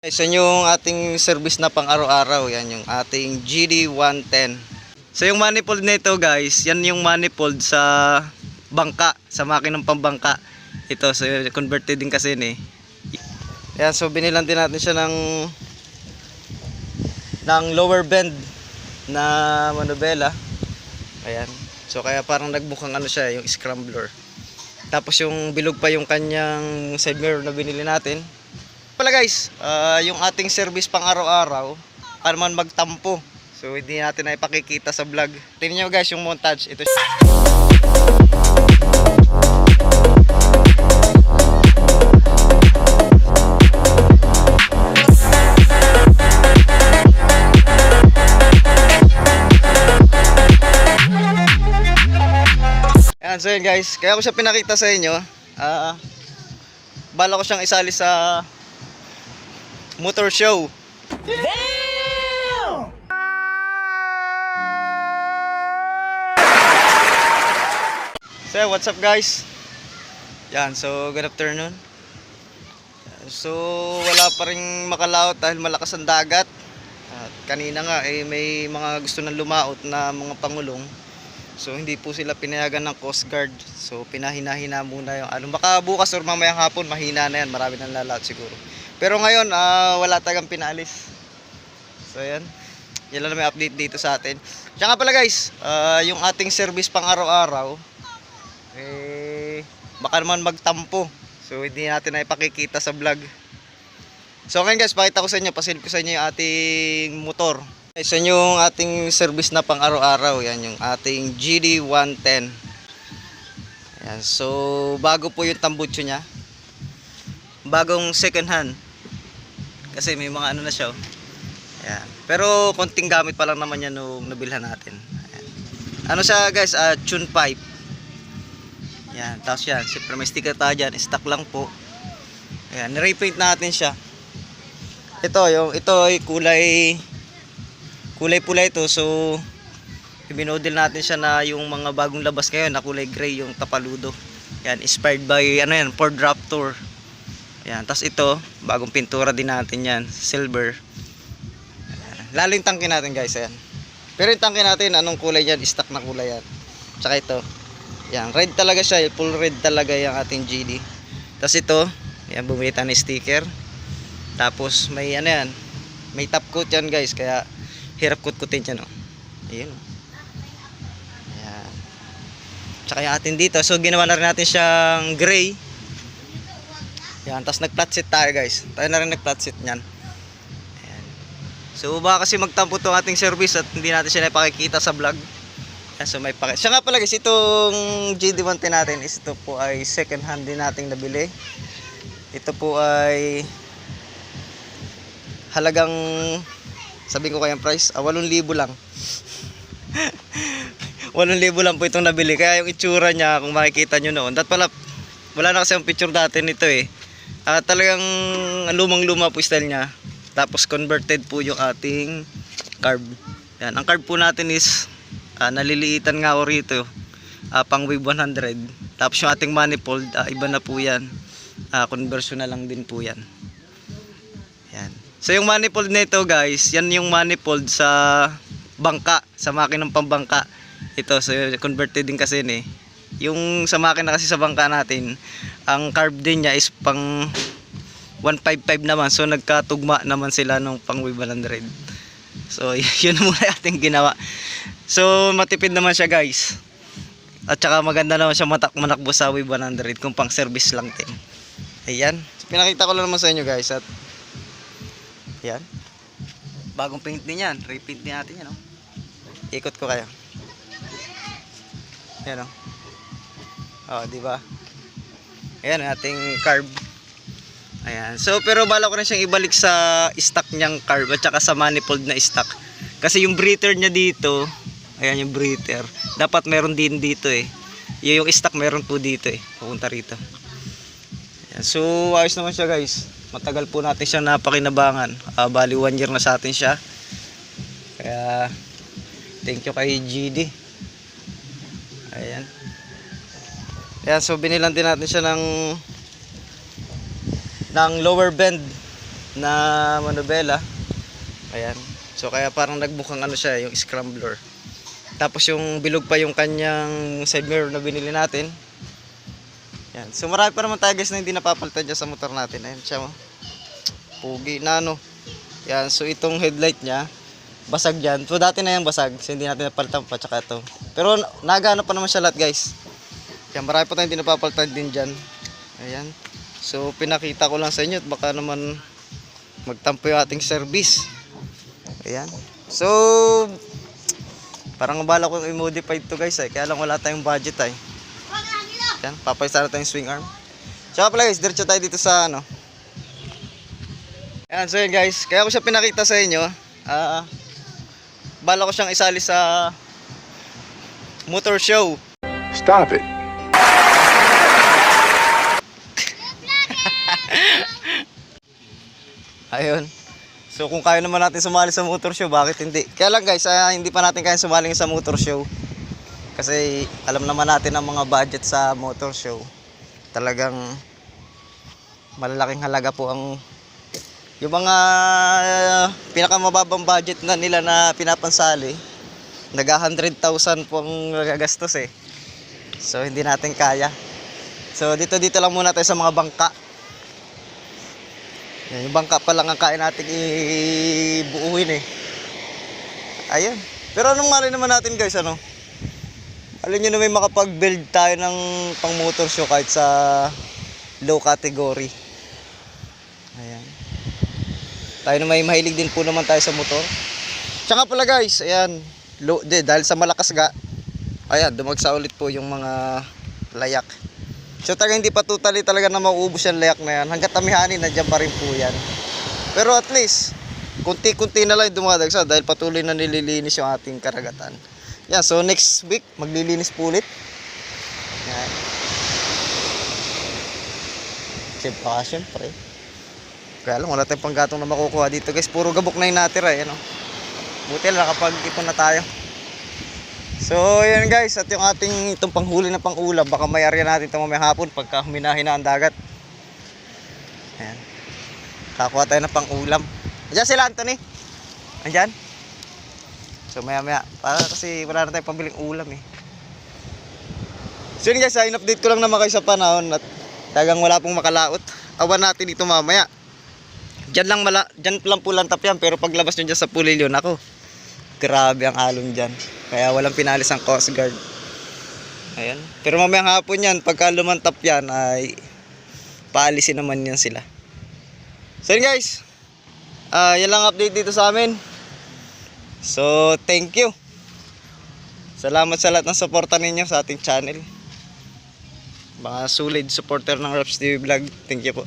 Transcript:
Isa yung ating service na pang araw-araw, yan yung ating GD110. So yung manifold nito guys, yan yung manifold sa bangka, sa makinang pambangka. Ito, so converted din kasi yun eh. Yan, so binilan din natin siya ng lower bend na manubela. Ayan. So kaya parang nagmukhang ano siya, yung scrambler. Tapos yung bilog pa yung kanyang side mirror na binili natin. Pala guys, yung ating service pang araw-araw, para man magtampo. So hindi natin na ipakikita sa vlog. Tingnan nyo guys yung montage. Ito. Ayan, so yun guys, kaya ko siya pinakita sa inyo. Bala ko siyang isali sa motor show. Damn! So what's up guys? Yan, so good afternoon. So wala pa ring makalaot dahil malakas ang dagat. At kanina nga may mga gusto nang lumaot na mga pangulong. So hindi po sila pinayagan ng Coast Guard. So pinahina-hina muna yung ano. Baka bukas or mamayang hapon mahina na yan. Marami nang lalaot siguro. Pero ngayon, wala tagang pinaalis. So yan. Yan lang may update dito sa atin. Siya nga pala guys, yung ating service pang araw-araw, baka naman magtampo. So hindi natin na ipakikita sa vlog. So ngayon guys, pakita ko sa inyo, pasilip ko sa inyo yung ating motor. Isa yung ating service na pang araw-araw. Yan yung ating GD110. Yan. So bago po yung tambucho nya. Bagong second hand. Kasi may mga ano na siya. Ayan. Pero konting gamit pa lang naman yan nung nabilhan natin. Ayan. Ano siya guys, tune pipe. Ayan. Tapos yan, siyempre may sticker tayo dyan. Stock lang po. Ayan. Nirepaint natin siya. Ito ay kulay pula ito. So ibinodel natin siya na yung mga bagong labas ngayon na kulay gray yung tapaludo. Ayan. Inspired by ano yan, Ford Raptor. Ayan, tapos ito, bagong pintura din natin yan, silver. Lalo yung tangke natin guys, ayan. Pero yung tangke natin, anong kulay yan? Stock na kulay yan. Tsaka ito, ayan, red talaga siya, full red talaga yung ating GD. Tapos ito, ayan, bumili tayo ng sticker. Tapos may ano yan, may top coat yan guys, kaya hirap kut-kutin yan, oh. Ayan, oh. Ayan. Tsaka yung atin dito, so ginawa na rin natin siyang gray. Yan, tapos nag-flat seat tayo guys. Tayo na rin nag-flat seat niyan. Ayan. So baka kasi magtampo itong ating service at hindi natin siya napakikita sa vlog. Ayan, so may pakita. Siya nga pala guys, itong GD110 natin is ito po ay second hand din nating nabili. Ito po ay halagang, sabihin ko kayang price, 8,000 lang. 8,000 lang po itong nabili. Kaya yung itsura niya, kung makikita nyo noon, dat pala, wala na kasi ang picture dati nito eh. Talagang lumang-luma po style niya. Tapos converted po yung ating carb. Yan, ang carb po natin is naliliitan nga ako rito. Pang wave 100. Tapos yung ating manifold, iba na po yan. Conversion na lang din po yan. Yan. So yung manifold nito guys, yan yung manifold sa bangka, sa makinang pambangka. Ito, so converted din kasi yun eh. Yung sa makina kasi sa bangka natin, ang carb din niya is pang 155 naman. So nagkatugma naman sila nung pang wave 100. So yun muna ating ginawa. So matipid naman siya guys. At saka maganda naman siya manakbo sa wave 100 kung pang service lang din. Ayan. So, pinakita ko lang naman sa inyo guys. At ayan. Bagong paint din yan. Repaint din natin yan. Oh. Ikot ko kayo. Ayan o. Oh, di ba? Ayan ang ating carb. Ayan. So pero bala ko na siyang ibalik sa stock niyang carb at saka sa manifold na stock. Kasi yung breather niya dito, ayan yung breather. Dapat meron din dito eh. Yung stock meron po dito eh. Pupunta rito. Ayan. So ayos naman siya guys. Matagal po natin siya napakinabangan. Bali 1 year na sa atin siya. Kaya thank you kay GD. Ayan. Ayan, so binilan din natin siya ng lower bend na manobela. Ayan. So kaya parang nagmukhang ano siya, yung scrambler. Tapos yung bilog pa yung kanyang side mirror na binili natin. Yan. So marami pa naman tayo guys na hindi napapalitan dyan sa motor natin. Ayan siya mo. Pugi na ano. Yan. So itong headlight niya, basag dyan. So dati na yung basag. So hindi natin napalitan pa. Tsaka ito. Pero nagana pa naman siya lahat guys. Yan. Marami pa tayong hindi napapalitan din dyan. Ayan. So pinakita ko lang sa inyo. At baka naman magtampo yung ating service. Ayan. So parang bala ko i-modify ito guys kaya lang wala tayong budget Ayan. Papaysa na tayong swing arm. So pala guys, diretso tayo dito sa ano. Ayan. So yun guys, kaya ko siya pinakita sa inyo. Bala ko siyang isali sa motor show. Stop it. Ayun. So kung kaya naman natin sumali sa motor show, bakit hindi? Kaya lang guys, hindi pa natin kaya sumali sa motor show. Kasi alam naman natin ang mga budget sa motor show. Talagang malalaking halaga po ang yung mga pinakamababang budget na nila na pinapansali. Naga 100,000 po ang gagastos So hindi natin kaya. So dito lang muna tayo sa mga bangka. Yan, yung bangka pa lang ang kaya natin ibuuhin Ayun. Pero anong mali naman natin guys, ano? Alam nyo na may makapag-build tayo ng pang motor show kahit sa low category. Ayan. Tayo na may mahilig din po naman tayo sa motor. Tsaka pala guys, ayan. Dahil sa malakas ga, ayan, dumagsa ulit po yung mga layak. So talaga hindi pa totally talaga na mauubos yung layak na yan. Hanggat amihanin, nandiyan pa rin po yan. Pero at least, kunti-kunti na lang dumadagsa dahil patuloy na nililinis yung ating karagatan. Yan, so next week, maglilinis po ulit. Yan. Siyempre. Kaya lang, wala tayong panggatong na makukuha dito guys. Puro gabok na yung natira ano. Buti lang kapag ipon na tayo. So yun guys, at yung ating itong panghuli na pang-ulam, baka may area natin ito mamaya hapon pagka huminahin na ang dagat. Ayan. Kakuha tayo ng pang-ulam. Andiyan sila Anthony? Andiyan? So maya para kasi wala na tayong pambiling ulam So yun guys, in-update ko lang naman kayo sa panahon at tagang wala pong makalaot. Awan natin ito mamaya. Diyan lang po lantap yan, pero paglabas nyo dyan sa pulilyo, nako, grabe ang alon dyan. Kaya walang pinalis ang Coast Guard. Ayan. Pero mamayang hapon yan, pagka lumantap yan, ay paalisin naman yan sila. So yun guys, yan lang update dito sa amin. So thank you. Salamat sa lahat ng suporta ninyo sa ating channel. Mga solid supporter ng Raps TV Vlog. Thank you po.